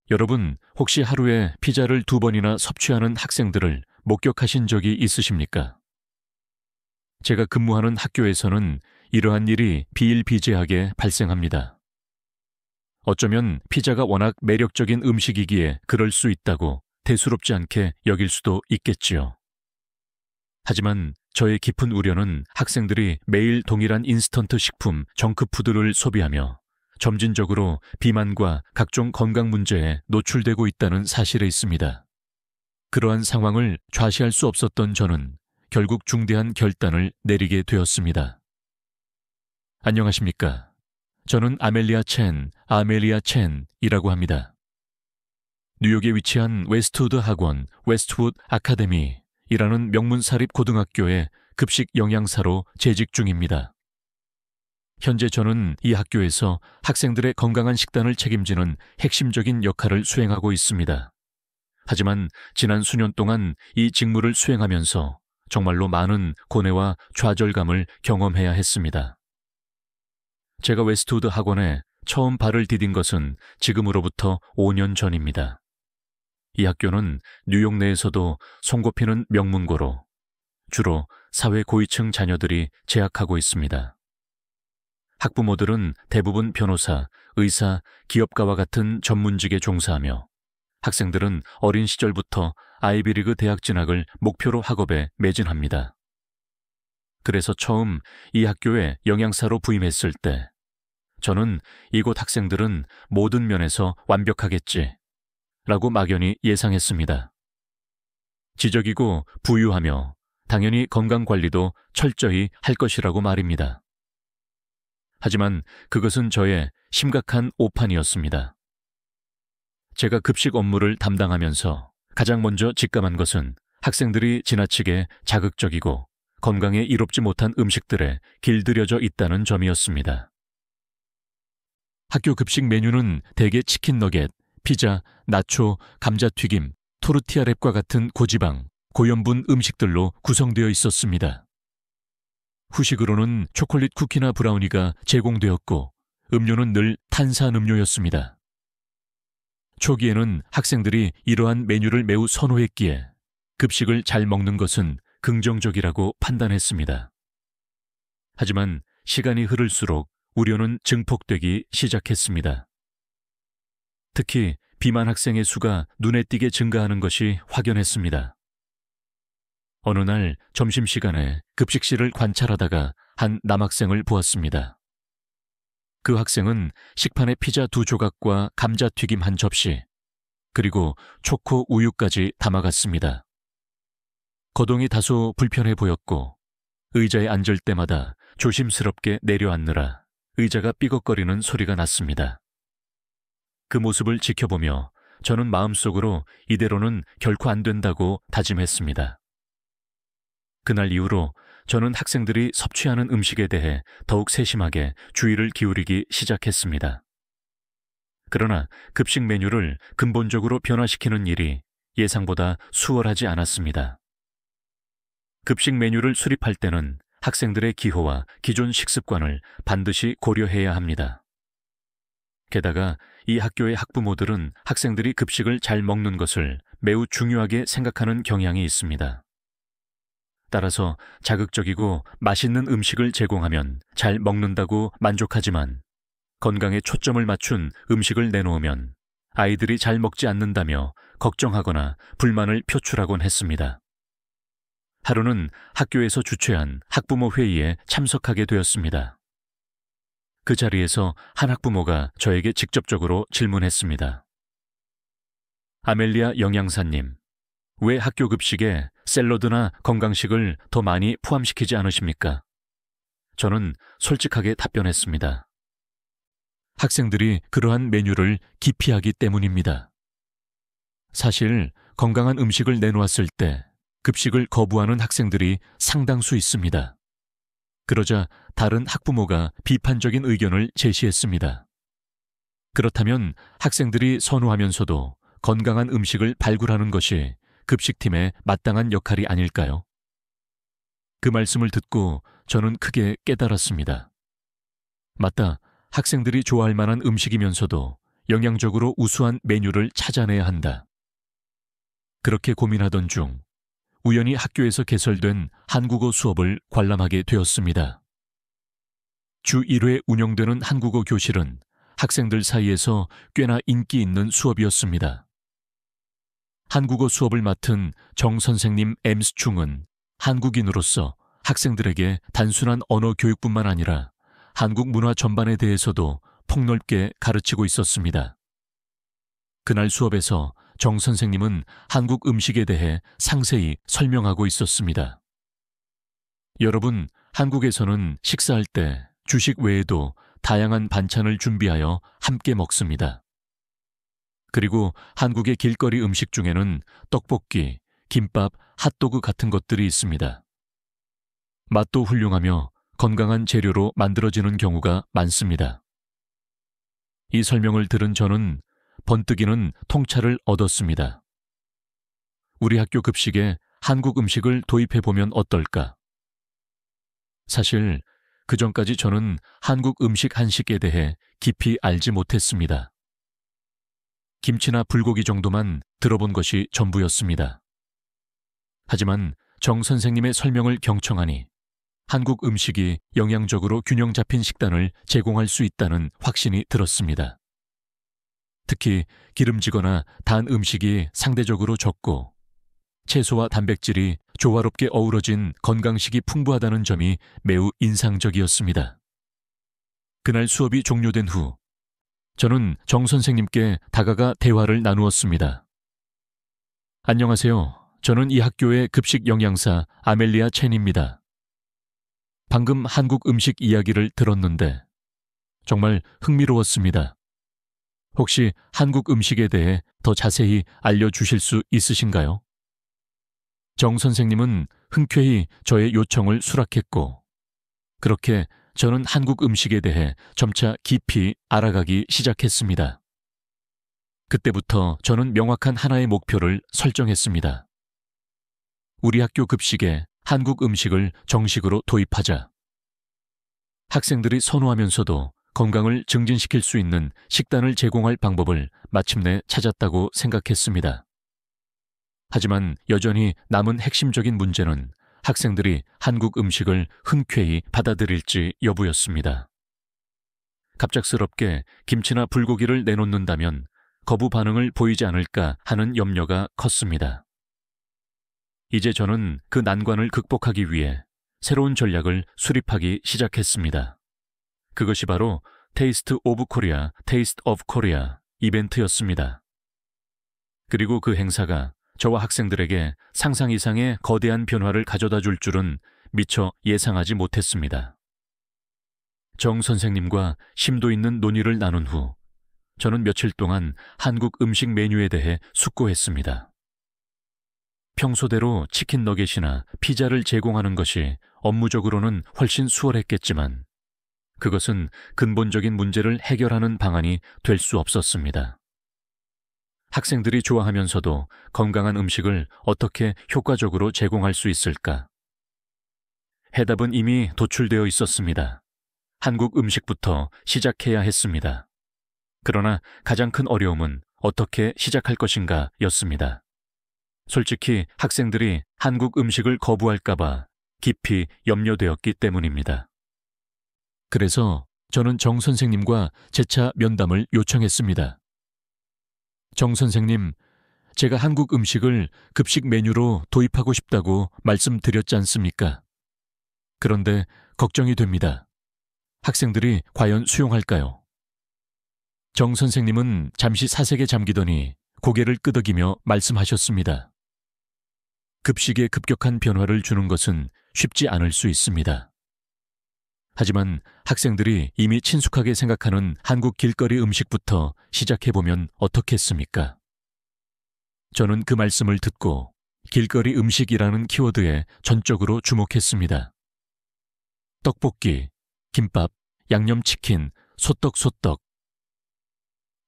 여러분, 혹시 하루에 피자를 2번이나 섭취하는 학생들을 목격하신 적이 있으십니까? 제가 근무하는 학교에서는 이러한 일이 비일비재하게 발생합니다. 어쩌면 피자가 워낙 매력적인 음식이기에 그럴 수 있다고 대수롭지 않게 여길 수도 있겠지요. 하지만 저의 깊은 우려는 학생들이 매일 동일한 인스턴트 식품, 정크푸드를 소비하며 점진적으로 비만과 각종 건강 문제에 노출되고 있다는 사실에 있습니다. 그러한 상황을 좌시할 수 없었던 저는 결국 중대한 결단을 내리게 되었습니다. 안녕하십니까? 저는 아멜리아 첸이라고 합니다. 뉴욕에 위치한 웨스트우드 학원, 웨스트우드 아카데미이라는 명문 사립 고등학교의 급식 영양사로 재직 중입니다. 현재 저는 이 학교에서 학생들의 건강한 식단을 책임지는 핵심적인 역할을 수행하고 있습니다. 하지만 지난 수년 동안 이 직무를 수행하면서 정말로 많은 고뇌와 좌절감을 경험해야 했습니다. 제가 웨스트우드 학원에 처음 발을 디딘 것은 지금으로부터 5년 전입니다. 이 학교는 뉴욕 내에서도 손꼽히는 명문고로 주로 사회 고위층 자녀들이 재학하고 있습니다. 학부모들은 대부분 변호사, 의사, 기업가와 같은 전문직에 종사하며 학생들은 어린 시절부터 아이비리그 대학 진학을 목표로 학업에 매진합니다. 그래서 처음 이 학교에 영양사로 부임했을 때 저는 이곳 학생들은 모든 면에서 완벽하겠지 라고 막연히 예상했습니다. 지적이고 부유하며 당연히 건강관리도 철저히 할 것이라고 말입니다. 하지만 그것은 저의 심각한 오판이었습니다. 제가 급식 업무를 담당하면서 가장 먼저 직감한 것은 학생들이 지나치게 자극적이고 건강에 이롭지 못한 음식들에 길들여져 있다는 점이었습니다. 학교 급식 메뉴는 대개 치킨 너겟, 피자, 나초, 감자튀김, 토르티아 랩과 같은 고지방, 고염분 음식들로 구성되어 있었습니다. 후식으로는 초콜릿 쿠키나 브라우니가 제공되었고 음료는 늘 탄산음료였습니다. 초기에는 학생들이 이러한 메뉴를 매우 선호했기에 급식을 잘 먹는 것은 긍정적이라고 판단했습니다. 하지만 시간이 흐를수록 우려는 증폭되기 시작했습니다. 특히 비만 학생의 수가 눈에 띄게 증가하는 것이 확연했습니다. 어느 날 점심시간에 급식실을 관찰하다가 한 남학생을 보았습니다. 그 학생은 식판에 피자 2조각과 감자튀김 1접시, 그리고 초코 우유까지 담아갔습니다. 거동이 다소 불편해 보였고 의자에 앉을 때마다 조심스럽게 내려앉느라 의자가 삐걱거리는 소리가 났습니다. 그 모습을 지켜보며 저는 마음속으로 이대로는 결코 안 된다고 다짐했습니다. 그날 이후로 저는 학생들이 섭취하는 음식에 대해 더욱 세심하게 주의를 기울이기 시작했습니다. 그러나 급식 메뉴를 근본적으로 변화시키는 일이 예상보다 수월하지 않았습니다. 급식 메뉴를 수립할 때는 학생들의 기호와 기존 식습관을 반드시 고려해야 합니다. 게다가 이 학교의 학부모들은 학생들이 급식을 잘 먹는 것을 매우 중요하게 생각하는 경향이 있습니다. 따라서 자극적이고 맛있는 음식을 제공하면 잘 먹는다고 만족하지만 건강에 초점을 맞춘 음식을 내놓으면 아이들이 잘 먹지 않는다며 걱정하거나 불만을 표출하곤 했습니다. 하루는 학교에서 주최한 학부모 회의에 참석하게 되었습니다. 그 자리에서 한 학부모가 저에게 직접적으로 질문했습니다. 아멜리아 영양사님, 왜 학교 급식에 샐러드나 건강식을 더 많이 포함시키지 않으십니까? 저는 솔직하게 답변했습니다. 학생들이 그러한 메뉴를 기피하기 때문입니다. 사실 건강한 음식을 내놓았을 때 급식을 거부하는 학생들이 상당수 있습니다. 그러자 다른 학부모가 비판적인 의견을 제시했습니다. 그렇다면 학생들이 선호하면서도 건강한 음식을 발굴하는 것이 급식팀의 마땅한 역할이 아닐까요? 그 말씀을 듣고 저는 크게 깨달았습니다. 맞다, 학생들이 좋아할 만한 음식이면서도 영양적으로 우수한 메뉴를 찾아내야 한다. 그렇게 고민하던 중 우연히 학교에서 개설된 한국어 수업을 관람하게 되었습니다. 주 1회 운영되는 한국어 교실은 학생들 사이에서 꽤나 인기 있는 수업이었습니다. 한국어 수업을 맡은 정 선생님 엠스충은 한국인으로서 학생들에게 단순한 언어 교육뿐만 아니라 한국 문화 전반에 대해서도 폭넓게 가르치고 있었습니다. 그날 수업에서 정 선생님은 한국 음식에 대해 상세히 설명하고 있었습니다. 여러분, 한국에서는 식사할 때 주식 외에도 다양한 반찬을 준비하여 함께 먹습니다. 그리고 한국의 길거리 음식 중에는 떡볶이, 김밥, 핫도그 같은 것들이 있습니다. 맛도 훌륭하며 건강한 재료로 만들어지는 경우가 많습니다. 이 설명을 들은 저는 번뜩이는 통찰을 얻었습니다. 우리 학교 급식에 한국 음식을 도입해보면 어떨까? 사실 그전까지 저는 한국 음식 한식에 대해 깊이 알지 못했습니다. 김치나 불고기 정도만 들어본 것이 전부였습니다. 하지만 정 선생님의 설명을 경청하니 한국 음식이 영양적으로 균형 잡힌 식단을 제공할 수 있다는 확신이 들었습니다. 특히 기름지거나 단 음식이 상대적으로 적고 채소와 단백질이 조화롭게 어우러진 건강식이 풍부하다는 점이 매우 인상적이었습니다. 그날 수업이 종료된 후 저는 정 선생님께 다가가 대화를 나누었습니다. 안녕하세요. 저는 이 학교의 급식 영양사 아멜리아 첸입니다. 방금 한국 음식 이야기를 들었는데 정말 흥미로웠습니다. 혹시 한국 음식에 대해 더 자세히 알려주실 수 있으신가요? 정 선생님은 흔쾌히 저의 요청을 수락했고 그렇게 저는 한국 음식에 대해 점차 깊이 알아가기 시작했습니다. 그때부터 저는 명확한 하나의 목표를 설정했습니다. 우리 학교 급식에 한국 음식을 정식으로 도입하자. 학생들이 선호하면서도 건강을 증진시킬 수 있는 식단을 제공할 방법을 마침내 찾았다고 생각했습니다. 하지만 여전히 남은 핵심적인 문제는 학생들이 한국 음식을 흔쾌히 받아들일지 여부였습니다. 갑작스럽게 김치나 불고기를 내놓는다면 거부 반응을 보이지 않을까 하는 염려가 컸습니다. 이제 저는 그 난관을 극복하기 위해 새로운 전략을 수립하기 시작했습니다. 그것이 바로 테이스트 오브 코리아, 테이스트 오브 코리아 이벤트였습니다. 그리고 그 행사가 저와 학생들에게 상상 이상의 거대한 변화를 가져다 줄 줄은 미처 예상하지 못했습니다. 정 선생님과 심도 있는 논의를 나눈 후 저는 며칠 동안 한국 음식 메뉴에 대해 숙고했습니다. 평소대로 치킨 너겟이나 피자를 제공하는 것이 업무적으로는 훨씬 수월했겠지만 그것은 근본적인 문제를 해결하는 방안이 될 수 없었습니다. 학생들이 좋아하면서도 건강한 음식을 어떻게 효과적으로 제공할 수 있을까? 해답은 이미 도출되어 있었습니다. 한국 음식부터 시작해야 했습니다. 그러나 가장 큰 어려움은 어떻게 시작할 것인가 였습니다. 솔직히 학생들이 한국 음식을 거부할까봐 깊이 염려되었기 때문입니다. 그래서 저는 정 선생님과 재차 면담을 요청했습니다. 정 선생님, 제가 한국 음식을 급식 메뉴로 도입하고 싶다고 말씀드렸지 않습니까? 그런데 걱정이 됩니다. 학생들이 과연 수용할까요? 정 선생님은 잠시 사색에 잠기더니 고개를 끄덕이며 말씀하셨습니다. 급식에 급격한 변화를 주는 것은 쉽지 않을 수 있습니다. 하지만 학생들이 이미 친숙하게 생각하는 한국 길거리 음식부터 시작해보면 어떻겠습니까? 저는 그 말씀을 듣고 길거리 음식이라는 키워드에 전적으로 주목했습니다. 떡볶이, 김밥, 양념치킨, 소떡소떡.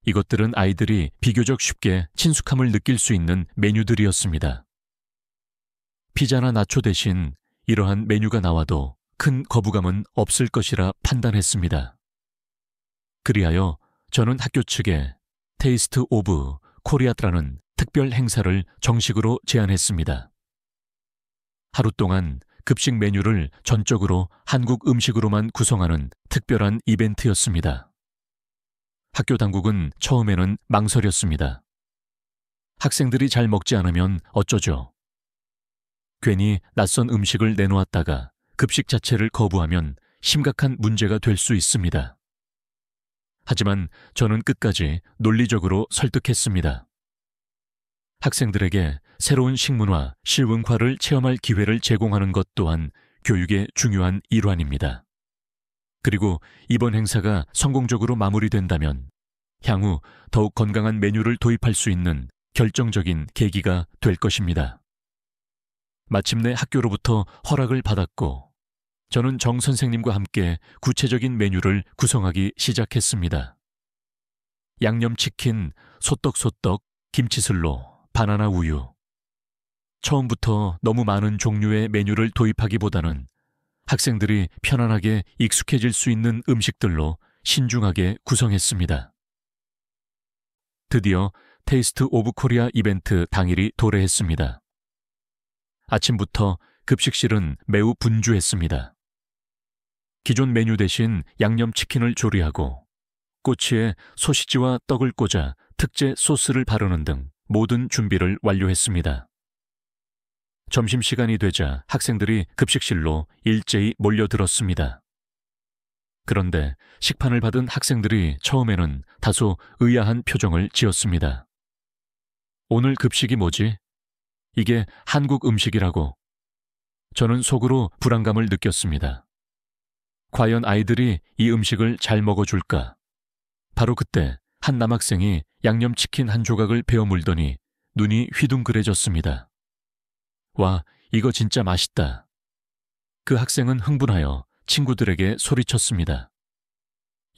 이것들은 아이들이 비교적 쉽게 친숙함을 느낄 수 있는 메뉴들이었습니다. 피자나 나초 대신 이러한 메뉴가 나와도 큰 거부감은 없을 것이라 판단했습니다. 그리하여 저는 학교 측에 테이스트 오브 코리아라는 특별 행사를 정식으로 제안했습니다. 하루 동안 급식 메뉴를 전적으로 한국 음식으로만 구성하는 특별한 이벤트였습니다. 학교 당국은 처음에는 망설였습니다. 학생들이 잘 먹지 않으면 어쩌죠? 괜히 낯선 음식을 내놓았다가 급식 자체를 거부하면 심각한 문제가 될 수 있습니다. 하지만 저는 끝까지 논리적으로 설득했습니다. 학생들에게 새로운 식문화, 실문화를 체험할 기회를 제공하는 것 또한 교육의 중요한 일환입니다. 그리고 이번 행사가 성공적으로 마무리된다면 향후 더욱 건강한 메뉴를 도입할 수 있는 결정적인 계기가 될 것입니다. 마침내 학교로부터 허락을 받았고 저는 정 선생님과 함께 구체적인 메뉴를 구성하기 시작했습니다. 양념치킨, 소떡소떡, 김치슬로, 바나나 우유. 처음부터 너무 많은 종류의 메뉴를 도입하기보다는 학생들이 편안하게 익숙해질 수 있는 음식들로 신중하게 구성했습니다. 드디어 테이스트 오브 코리아 이벤트 당일이 도래했습니다. 아침부터 급식실은 매우 분주했습니다. 기존 메뉴 대신 양념치킨을 조리하고 꼬치에 소시지와 떡을 꽂아 특제 소스를 바르는 등 모든 준비를 완료했습니다. 점심시간이 되자 학생들이 급식실로 일제히 몰려들었습니다. 그런데 식판을 받은 학생들이 처음에는 다소 의아한 표정을 지었습니다. 오늘 급식이 뭐지? 이게 한국 음식이라고. 저는 속으로 불안감을 느꼈습니다. 과연 아이들이 이 음식을 잘 먹어줄까? 바로 그때 한 남학생이 양념치킨 한 조각을 베어 물더니 눈이 휘둥그레졌습니다. 와, 이거 진짜 맛있다. 그 학생은 흥분하여 친구들에게 소리쳤습니다.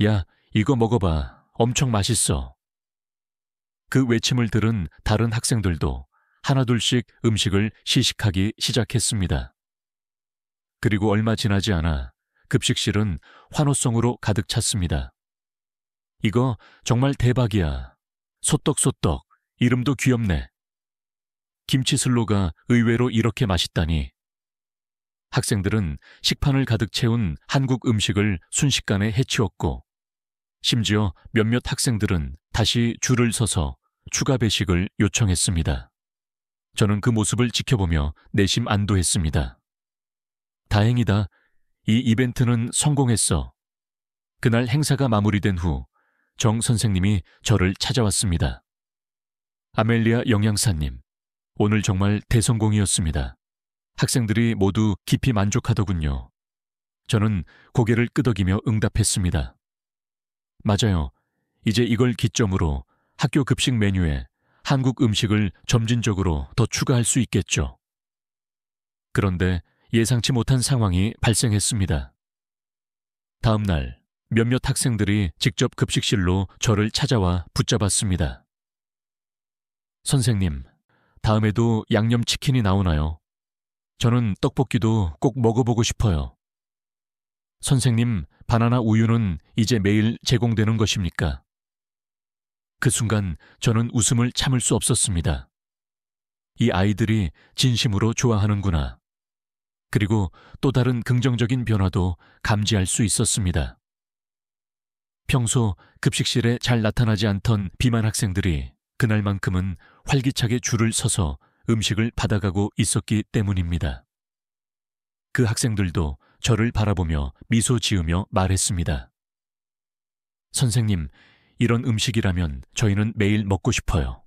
야, 이거 먹어봐. 엄청 맛있어. 그 외침을 들은 다른 학생들도 하나둘씩 음식을 시식하기 시작했습니다. 그리고 얼마 지나지 않아 급식실은 환호성으로 가득 찼습니다. 이거 정말 대박이야. 소떡소떡, 이름도 귀엽네. 김치슬로가 의외로 이렇게 맛있다니. 학생들은 식판을 가득 채운 한국 음식을 순식간에 해치웠고 심지어 몇몇 학생들은 다시 줄을 서서 추가 배식을 요청했습니다. 저는 그 모습을 지켜보며 내심 안도했습니다. 다행이다. 이 이벤트는 성공했어. 그날 행사가 마무리된 후 정 선생님이 저를 찾아왔습니다. 아멜리아 영양사님, 오늘 정말 대성공이었습니다. 학생들이 모두 깊이 만족하더군요. 저는 고개를 끄덕이며 응답했습니다. 맞아요. 이제 이걸 기점으로 학교 급식 메뉴에 한국 음식을 점진적으로 더 추가할 수 있겠죠. 그런데 예상치 못한 상황이 발생했습니다. 다음 날 몇몇 학생들이 직접 급식실로 저를 찾아와 붙잡았습니다. 선생님, 다음에도 양념치킨이 나오나요? 저는 떡볶이도 꼭 먹어보고 싶어요. 선생님, 바나나 우유는 이제 매일 제공되는 것입니까? 그 순간 저는 웃음을 참을 수 없었습니다. 이 아이들이 진심으로 좋아하는구나. 그리고 또 다른 긍정적인 변화도 감지할 수 있었습니다. 평소 급식실에 잘 나타나지 않던 비만 학생들이 그날만큼은 활기차게 줄을 서서 음식을 받아가고 있었기 때문입니다. 그 학생들도 저를 바라보며 미소 지으며 말했습니다. 선생님, 이런 음식이라면 저희는 매일 먹고 싶어요.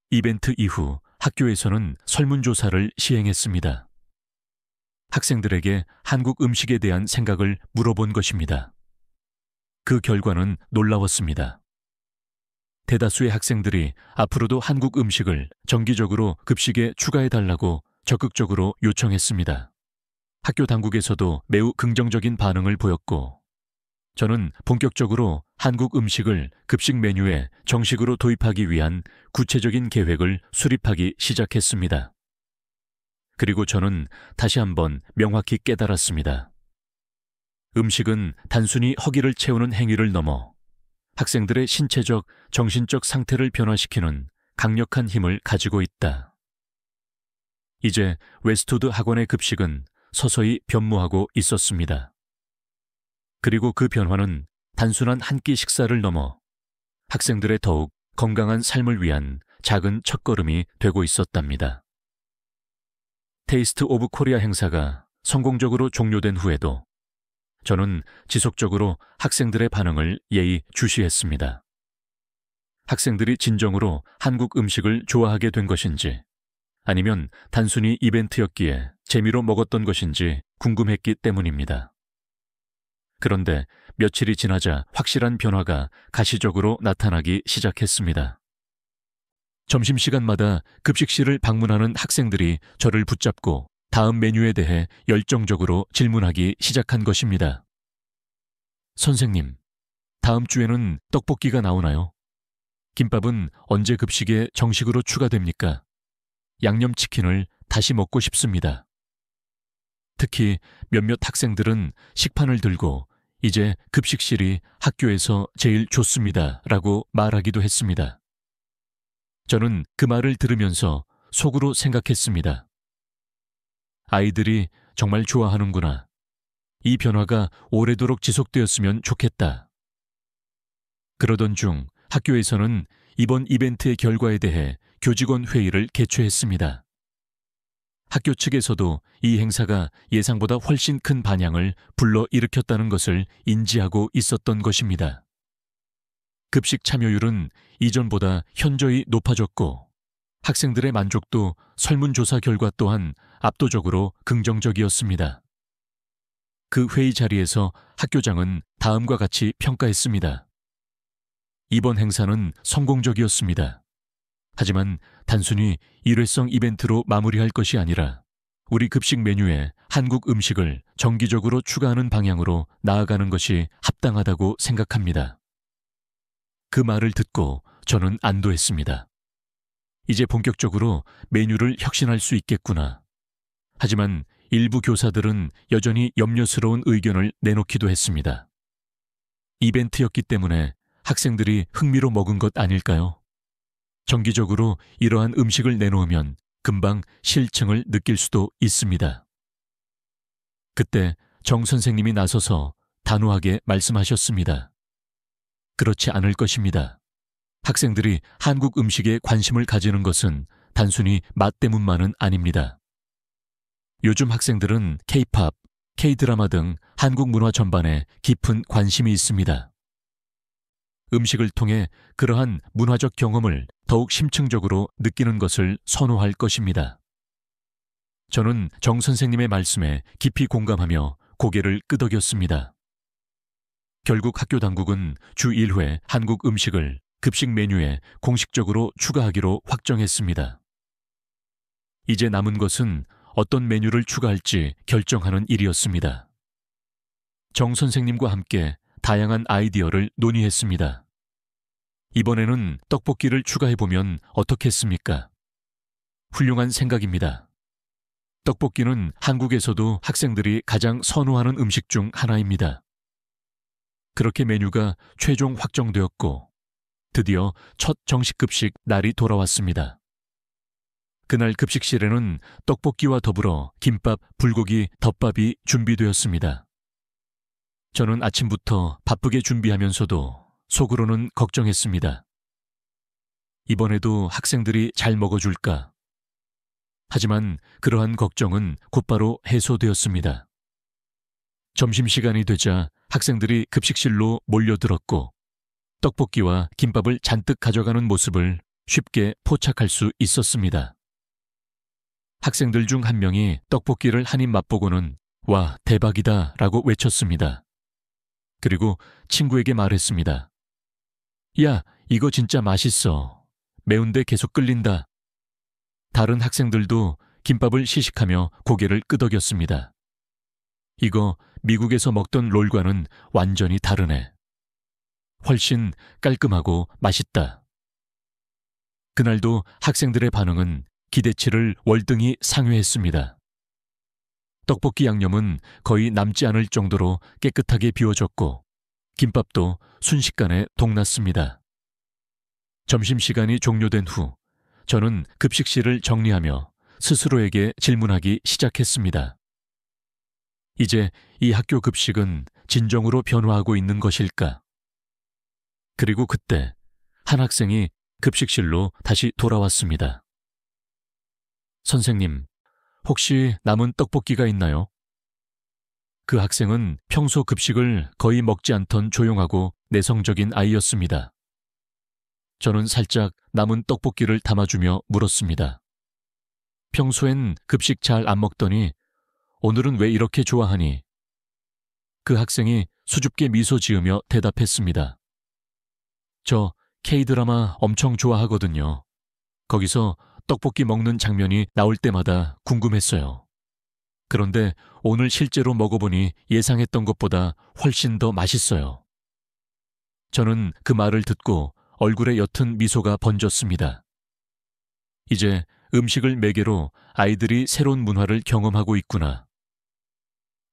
이벤트 이후 학교에서는 설문조사를 시행했습니다. 학생들에게 한국 음식에 대한 생각을 물어본 것입니다. 그 결과는 놀라웠습니다. 대다수의 학생들이 앞으로도 한국 음식을 정기적으로 급식에 추가해달라고 적극적으로 요청했습니다. 학교 당국에서도 매우 긍정적인 반응을 보였고, 저는 본격적으로 한국 음식을 급식 메뉴에 정식으로 도입하기 위한 구체적인 계획을 수립하기 시작했습니다. 그리고 저는 다시 한번 명확히 깨달았습니다. 음식은 단순히 허기를 채우는 행위를 넘어 학생들의 신체적, 정신적 상태를 변화시키는 강력한 힘을 가지고 있다. 이제 웨스트우드 학원의 급식은 서서히 변모하고 있었습니다. 그리고 그 변화는 단순한 한 끼 식사를 넘어 학생들의 더욱 건강한 삶을 위한 작은 첫걸음이 되고 있었답니다. 테이스트 오브 코리아 행사가 성공적으로 종료된 후에도 저는 지속적으로 학생들의 반응을 예의 주시했습니다. 학생들이 진정으로 한국 음식을 좋아하게 된 것인지 아니면 단순히 이벤트였기에 재미로 먹었던 것인지 궁금했기 때문입니다. 그런데 며칠이 지나자 확실한 변화가 가시적으로 나타나기 시작했습니다. 점심시간마다 급식실을 방문하는 학생들이 저를 붙잡고 다음 메뉴에 대해 열정적으로 질문하기 시작한 것입니다. 선생님, 다음 주에는 떡볶이가 나오나요? 김밥은 언제 급식에 정식으로 추가됩니까? 양념치킨을 다시 먹고 싶습니다. 특히 몇몇 학생들은 식판을 들고 이제 급식실이 학교에서 제일 좋습니다 라고 말하기도 했습니다. 저는 그 말을 들으면서 속으로 생각했습니다. 아이들이 정말 좋아하는구나. 이 변화가 오래도록 지속되었으면 좋겠다. 그러던 중 학교에서는 이번 이벤트의 결과에 대해 교직원 회의를 개최했습니다. 학교 측에서도 이 행사가 예상보다 훨씬 큰 반향을 불러일으켰다는 것을 인지하고 있었던 것입니다. 급식 참여율은 이전보다 현저히 높아졌고 학생들의 만족도 설문조사 결과 또한 압도적으로 긍정적이었습니다. 그 회의 자리에서 학교장은 다음과 같이 평가했습니다. 이번 행사는 성공적이었습니다. 하지만 단순히 일회성 이벤트로 마무리할 것이 아니라 우리 급식 메뉴에 한국 음식을 정기적으로 추가하는 방향으로 나아가는 것이 합당하다고 생각합니다. 그 말을 듣고 저는 안도했습니다. 이제 본격적으로 메뉴를 혁신할 수 있겠구나. 하지만 일부 교사들은 여전히 염려스러운 의견을 내놓기도 했습니다. 이벤트였기 때문에 학생들이 흥미로 먹은 것 아닐까요? 정기적으로 이러한 음식을 내놓으면 금방 실증을 느낄 수도 있습니다. 그때 정 선생님이 나서서 단호하게 말씀하셨습니다. 그렇지 않을 것입니다. 학생들이 한국 음식에 관심을 가지는 것은 단순히 맛 때문만은 아닙니다. 요즘 학생들은 K-팝, K-드라마 등 한국 문화 전반에 깊은 관심이 있습니다. 음식을 통해 그러한 문화적 경험을 더욱 심층적으로 느끼는 것을 선호할 것입니다. 저는 정 선생님의 말씀에 깊이 공감하며 고개를 끄덕였습니다. 결국 학교 당국은 주 1회 한국 음식을 급식 메뉴에 공식적으로 추가하기로 확정했습니다. 이제 남은 것은 어떤 메뉴를 추가할지 결정하는 일이었습니다. 정 선생님과 함께 다양한 아이디어를 논의했습니다. 이번에는 떡볶이를 추가해보면 어떻겠습니까? 훌륭한 생각입니다. 떡볶이는 한국에서도 학생들이 가장 선호하는 음식 중 하나입니다. 그렇게 메뉴가 최종 확정되었고 드디어 첫 정식 급식 날이 돌아왔습니다. 그날 급식실에는 떡볶이와 더불어 김밥, 불고기, 덮밥이 준비되었습니다. 저는 아침부터 바쁘게 준비하면서도 속으로는 걱정했습니다. 이번에도 학생들이 잘 먹어줄까? 하지만 그러한 걱정은 곧바로 해소되었습니다. 점심시간이 되자 학생들이 급식실로 몰려들었고 떡볶이와 김밥을 잔뜩 가져가는 모습을 쉽게 포착할 수 있었습니다. 학생들 중 한 명이 떡볶이를 한 입 맛보고는 와, 대박이다 라고 외쳤습니다. 그리고 친구에게 말했습니다. 야, 이거 진짜 맛있어. 매운데 계속 끌린다. 다른 학생들도 김밥을 시식하며 고개를 끄덕였습니다. 이거 미국에서 먹던 롤과는 완전히 다르네. 훨씬 깔끔하고 맛있다. 그날도 학생들의 반응은 기대치를 월등히 상회했습니다. 떡볶이 양념은 거의 남지 않을 정도로 깨끗하게 비워졌고 김밥도 순식간에 동났습니다. 점심시간이 종료된 후 저는 급식실을 정리하며 스스로에게 질문하기 시작했습니다. 이제 이 학교 급식은 진정으로 변화하고 있는 것일까? 그리고 그때 한 학생이 급식실로 다시 돌아왔습니다. 선생님, 혹시 남은 떡볶이가 있나요? 그 학생은 평소 급식을 거의 먹지 않던 조용하고 내성적인 아이였습니다. 저는 살짝 남은 떡볶이를 담아주며 물었습니다. 평소엔 급식 잘 안 먹더니 오늘은 왜 이렇게 좋아하니? 그 학생이 수줍게 미소 지으며 대답했습니다. 저 K-드라마 엄청 좋아하거든요. 거기서 떡볶이 먹는 장면이 나올 때마다 궁금했어요. 그런데 오늘 실제로 먹어보니 예상했던 것보다 훨씬 더 맛있어요. 저는 그 말을 듣고 얼굴에 옅은 미소가 번졌습니다. 이제 음식을 매개로 아이들이 새로운 문화를 경험하고 있구나.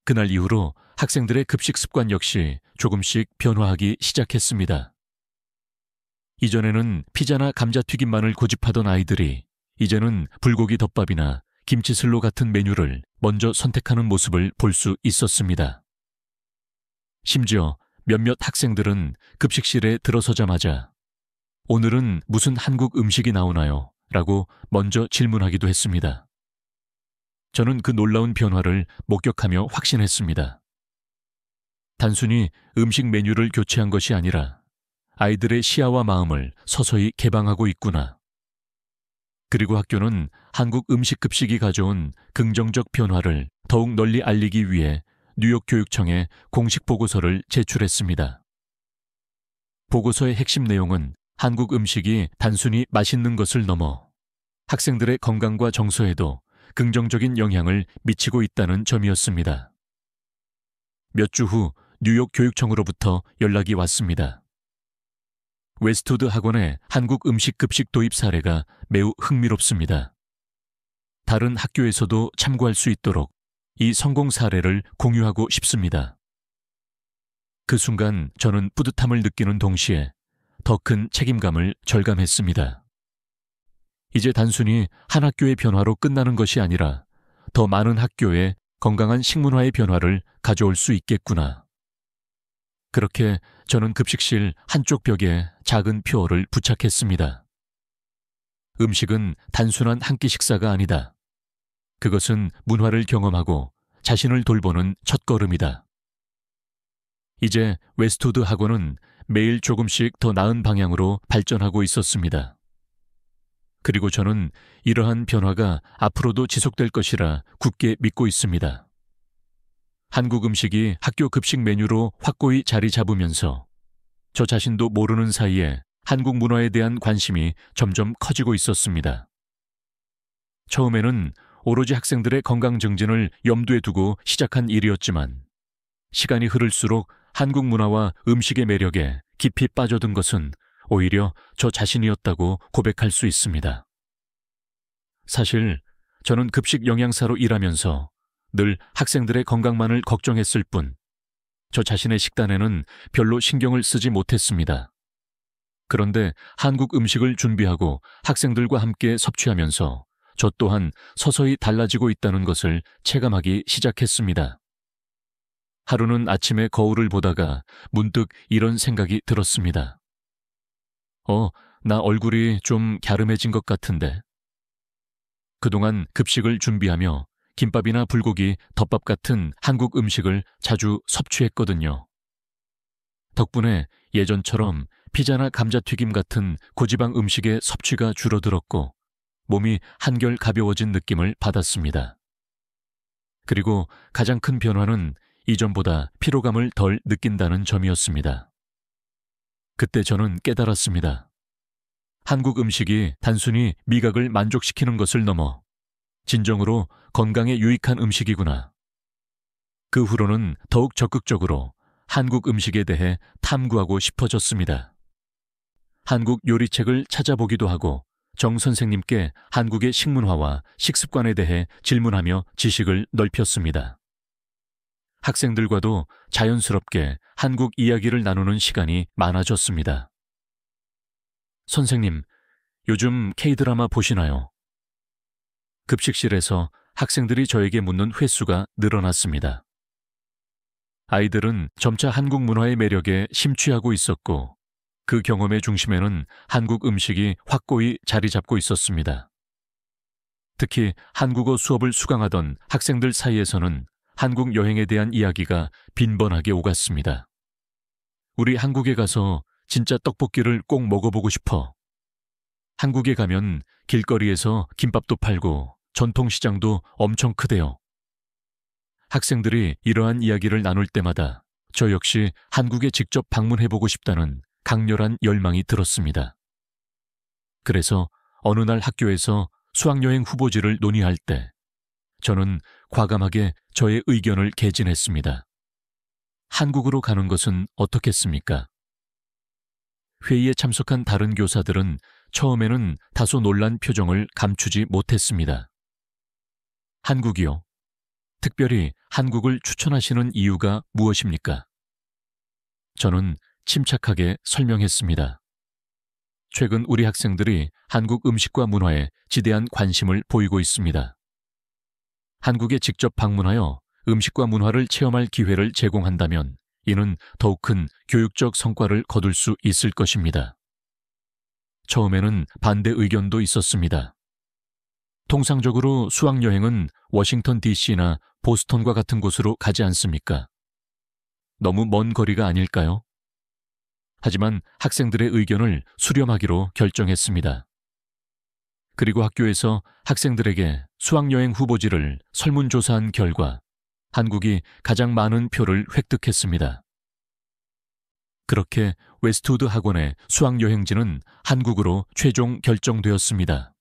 그날 이후로 학생들의 급식 습관 역시 조금씩 변화하기 시작했습니다. 이전에는 피자나 감자튀김만을 고집하던 아이들이 이제는 불고기 덮밥이나 김치슬로 같은 메뉴를 먼저 선택하는 모습을 볼 수 있었습니다. 심지어 몇몇 학생들은 급식실에 들어서자마자 오늘은 무슨 한국 음식이 나오나요? 라고 먼저 질문하기도 했습니다. 저는 그 놀라운 변화를 목격하며 확신했습니다. 단순히 음식 메뉴를 교체한 것이 아니라 아이들의 시야와 마음을 서서히 개방하고 있구나. 그리고 학교는 한국 음식 급식이 가져온 긍정적 변화를 더욱 널리 알리기 위해 뉴욕 교육청에 공식 보고서를 제출했습니다. 보고서의 핵심 내용은 한국 음식이 단순히 맛있는 것을 넘어 학생들의 건강과 정서에도 긍정적인 영향을 미치고 있다는 점이었습니다. 몇 주 후 뉴욕 교육청으로부터 연락이 왔습니다. 웨스트우드 학원의 한국 음식 급식 도입 사례가 매우 흥미롭습니다. 다른 학교에서도 참고할 수 있도록 이 성공 사례를 공유하고 싶습니다. 그 순간 저는 뿌듯함을 느끼는 동시에 더 큰 책임감을 절감했습니다. 이제 단순히 한 학교의 변화로 끝나는 것이 아니라 더 많은 학교에 건강한 식문화의 변화를 가져올 수 있겠구나. 그렇게 저는 급식실 한쪽 벽에 작은 표어를 부착했습니다. 음식은 단순한 한 끼 식사가 아니다. 그것은 문화를 경험하고 자신을 돌보는 첫걸음이다. 이제 웨스트우드 학원은 매일 조금씩 더 나은 방향으로 발전하고 있었습니다. 그리고 저는 이러한 변화가 앞으로도 지속될 것이라 굳게 믿고 있습니다. 한국 음식이 학교 급식 메뉴로 확고히 자리 잡으면서 저 자신도 모르는 사이에 한국 문화에 대한 관심이 점점 커지고 있었습니다. 처음에는 오로지 학생들의 건강 증진을 염두에 두고 시작한 일이었지만 시간이 흐를수록 한국 문화와 음식의 매력에 깊이 빠져든 것은 오히려 저 자신이었다고 고백할 수 있습니다. 사실 저는 급식 영양사로 일하면서 늘 학생들의 건강만을 걱정했을 뿐 저 자신의 식단에는 별로 신경을 쓰지 못했습니다. 그런데 한국 음식을 준비하고 학생들과 함께 섭취하면서 저 또한 서서히 달라지고 있다는 것을 체감하기 시작했습니다. 하루는 아침에 거울을 보다가 문득 이런 생각이 들었습니다. 나 얼굴이 좀 갸름해진 것 같은데. 그동안 급식을 준비하며 김밥이나 불고기, 덮밥 같은 한국 음식을 자주 섭취했거든요. 덕분에 예전처럼 피자나 감자튀김 같은 고지방 음식의 섭취가 줄어들었고 몸이 한결 가벼워진 느낌을 받았습니다. 그리고 가장 큰 변화는 이전보다 피로감을 덜 느낀다는 점이었습니다. 그때 저는 깨달았습니다. 한국 음식이 단순히 미각을 만족시키는 것을 넘어 진정으로 건강에 유익한 음식이구나. 그 후로는 더욱 적극적으로 한국 음식에 대해 탐구하고 싶어졌습니다. 한국 요리책을 찾아보기도 하고 정 선생님께 한국의 식문화와 식습관에 대해 질문하며 지식을 넓혔습니다. 학생들과도 자연스럽게 한국 이야기를 나누는 시간이 많아졌습니다. 선생님, 요즘 K-드라마 보시나요? 급식실에서 학생들이 저에게 묻는 횟수가 늘어났습니다. 아이들은 점차 한국 문화의 매력에 심취하고 있었고, 그 경험의 중심에는 한국 음식이 확고히 자리 잡고 있었습니다. 특히 한국어 수업을 수강하던 학생들 사이에서는 한국 여행에 대한 이야기가 빈번하게 오갔습니다. 우리 한국에 가서 진짜 떡볶이를 꼭 먹어보고 싶어. 한국에 가면 길거리에서 김밥도 팔고 전통시장도 엄청 크대요. 학생들이 이러한 이야기를 나눌 때마다 저 역시 한국에 직접 방문해보고 싶다는 강렬한 열망이 들었습니다. 그래서 어느 날 학교에서 수학여행 후보지를 논의할 때 저는 과감하게 저의 의견을 개진했습니다. 한국으로 가는 것은 어떻겠습니까? 회의에 참석한 다른 교사들은 처음에는 다소 놀란 표정을 감추지 못했습니다. 한국이요? 특별히 한국을 추천하시는 이유가 무엇입니까? 저는 침착하게 설명했습니다. 최근 우리 학생들이 한국 음식과 문화에 지대한 관심을 보이고 있습니다. 한국에 직접 방문하여 음식과 문화를 체험할 기회를 제공한다면 이는 더욱 큰 교육적 성과를 거둘 수 있을 것입니다. 처음에는 반대 의견도 있었습니다. 통상적으로 수학여행은 워싱턴 DC나 보스턴과 같은 곳으로 가지 않습니까? 너무 먼 거리가 아닐까요? 하지만 학생들의 의견을 수렴하기로 결정했습니다. 그리고 학교에서 학생들에게 수학여행 후보지를 설문조사한 결과 한국이 가장 많은 표를 획득했습니다. 그렇게 웨스트우드 학원의 수학여행지는 한국으로 최종 결정되었습니다.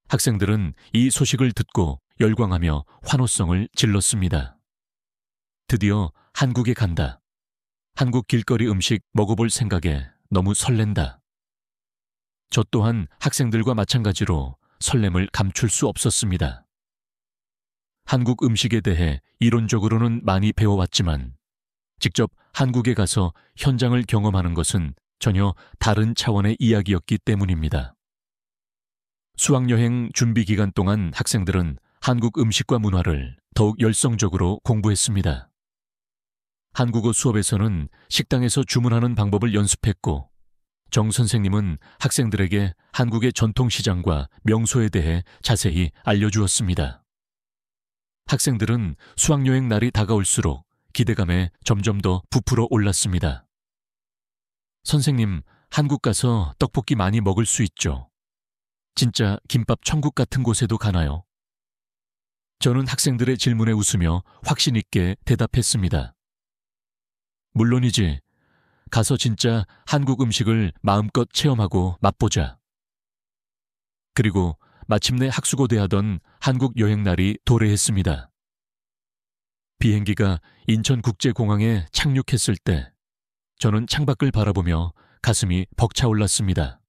학생들은 이 소식을 듣고 열광하며 환호성을 질렀습니다. 드디어 한국에 간다. 한국 길거리 음식 먹어볼 생각에 너무 설렌다. 저 또한 학생들과 마찬가지로 설렘을 감출 수 없었습니다. 한국 음식에 대해 이론적으로는 많이 배워왔지만 직접 한국에 가서 현장을 경험하는 것은 전혀 다른 차원의 이야기였기 때문입니다. 수학여행 준비 기간 동안 학생들은 한국 음식과 문화를 더욱 열성적으로 공부했습니다. 한국어 수업에서는 식당에서 주문하는 방법을 연습했고 정 선생님은 학생들에게 한국의 전통시장과 명소에 대해 자세히 알려주었습니다. 학생들은 수학여행 날이 다가올수록 기대감에 점점 더 부풀어 올랐습니다. 선생님, 한국 가서 떡볶이 많이 먹을 수 있죠? 진짜 김밥 천국 같은 곳에도 가나요? 저는 학생들의 질문에 웃으며 확신 있게 대답했습니다. 물론이지. 가서 진짜 한국 음식을 마음껏 체험하고 맛보자. 그리고 마침내 학수고대하던 한국 여행날이 도래했습니다. 비행기가 인천국제공항에 착륙했을 때 저는 창밖을 바라보며 가슴이 벅차올랐습니다.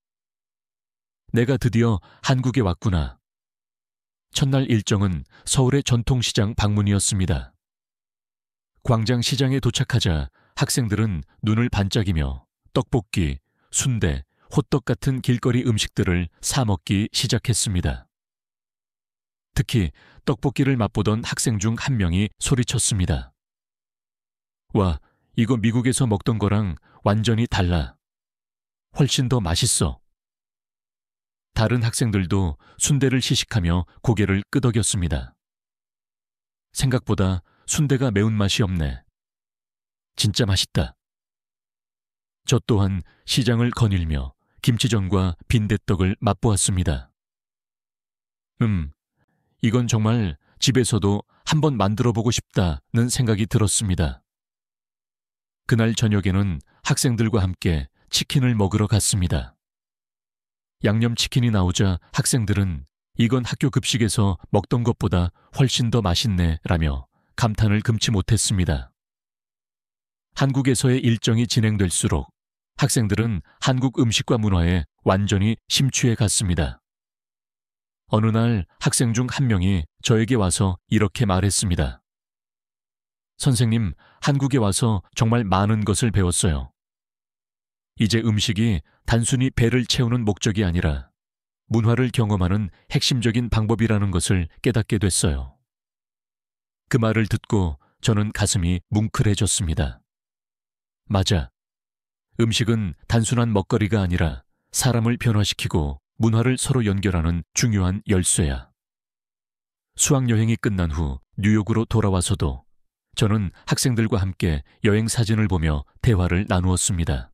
내가 드디어 한국에 왔구나. 첫날 일정은 서울의 전통시장 방문이었습니다. 광장시장에 도착하자 학생들은 눈을 반짝이며 떡볶이, 순대, 호떡 같은 길거리 음식들을 사 먹기 시작했습니다. 특히 떡볶이를 맛보던 학생 중 한 명이 소리쳤습니다. 와, 이거 미국에서 먹던 거랑 완전히 달라. 훨씬 더 맛있어. 다른 학생들도 순대를 시식하며 고개를 끄덕였습니다. 생각보다 순대가 매운맛이 없네. 진짜 맛있다. 저 또한 시장을 거닐며 김치전과 빈대떡을 맛보았습니다. 이건 정말 집에서도 한번 만들어보고 싶다는 생각이 들었습니다. 그날 저녁에는 학생들과 함께 치킨을 먹으러 갔습니다. 양념치킨이 나오자 학생들은 이건 학교 급식에서 먹던 것보다 훨씬 더 맛있네 라며 감탄을 금치 못했습니다. 한국에서의 일정이 진행될수록 학생들은 한국 음식과 문화에 완전히 심취해 갔습니다. 어느 날 학생 중 한 명이 저에게 와서 이렇게 말했습니다. 선생님, 한국에 와서 정말 많은 것을 배웠어요. 이제 음식이 단순히 배를 채우는 목적이 아니라 문화를 경험하는 핵심적인 방법이라는 것을 깨닫게 됐어요. 그 말을 듣고 저는 가슴이 뭉클해졌습니다. 맞아. 음식은 단순한 먹거리가 아니라 사람을 변화시키고 문화를 서로 연결하는 중요한 열쇠야. 수학여행이 끝난 후 뉴욕으로 돌아와서도 저는 학생들과 함께 여행 사진을 보며 대화를 나누었습니다.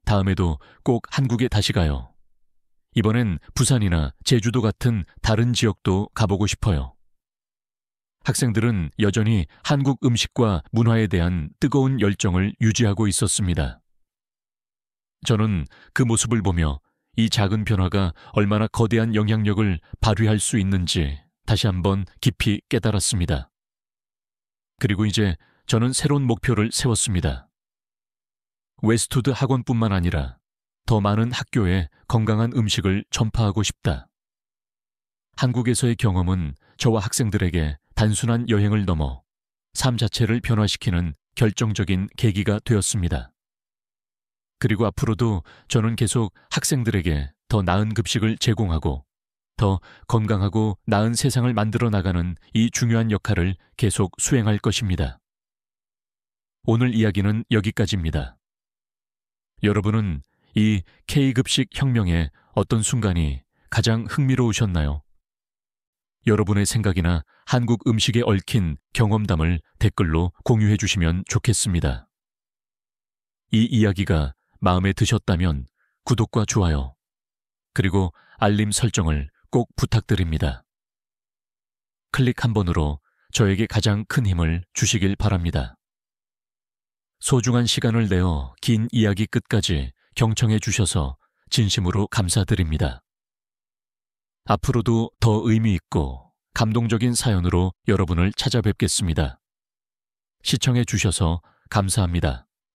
다음에도 꼭 한국에 다시 가요. 이번엔 부산이나 제주도 같은 다른 지역도 가보고 싶어요. 학생들은 여전히 한국 음식과 문화에 대한 뜨거운 열정을 유지하고 있었습니다. 저는 그 모습을 보며 이 작은 변화가 얼마나 거대한 영향력을 발휘할 수 있는지 다시 한번 깊이 깨달았습니다. 그리고 이제 저는 새로운 목표를 세웠습니다. 웨스트우드 학원뿐만 아니라 더 많은 학교에 건강한 음식을 전파하고 싶다. 한국에서의 경험은 저와 학생들에게 단순한 여행을 넘어 삶 자체를 변화시키는 결정적인 계기가 되었습니다. 그리고 앞으로도 저는 계속 학생들에게 더 나은 급식을 제공하고 더 건강하고 나은 세상을 만들어 나가는 이 중요한 역할을 계속 수행할 것입니다. 오늘 이야기는 여기까지입니다. 여러분은 이 K급식 혁명의 어떤 순간이 가장 흥미로우셨나요? 여러분의 생각이나 한국 음식에 얽힌 경험담을 댓글로 공유해 주시면 좋겠습니다. 이 이야기가 마음에 드셨다면 구독과 좋아요, 그리고 알림 설정을 꼭 부탁드립니다. 클릭 한 번으로 저에게 가장 큰 힘을 주시길 바랍니다. 소중한 시간을 내어 긴 이야기 끝까지 경청해 주셔서 진심으로 감사드립니다. 앞으로도 더 의미 있고 감동적인 사연으로 여러분을 찾아뵙겠습니다. 시청해 주셔서 감사합니다.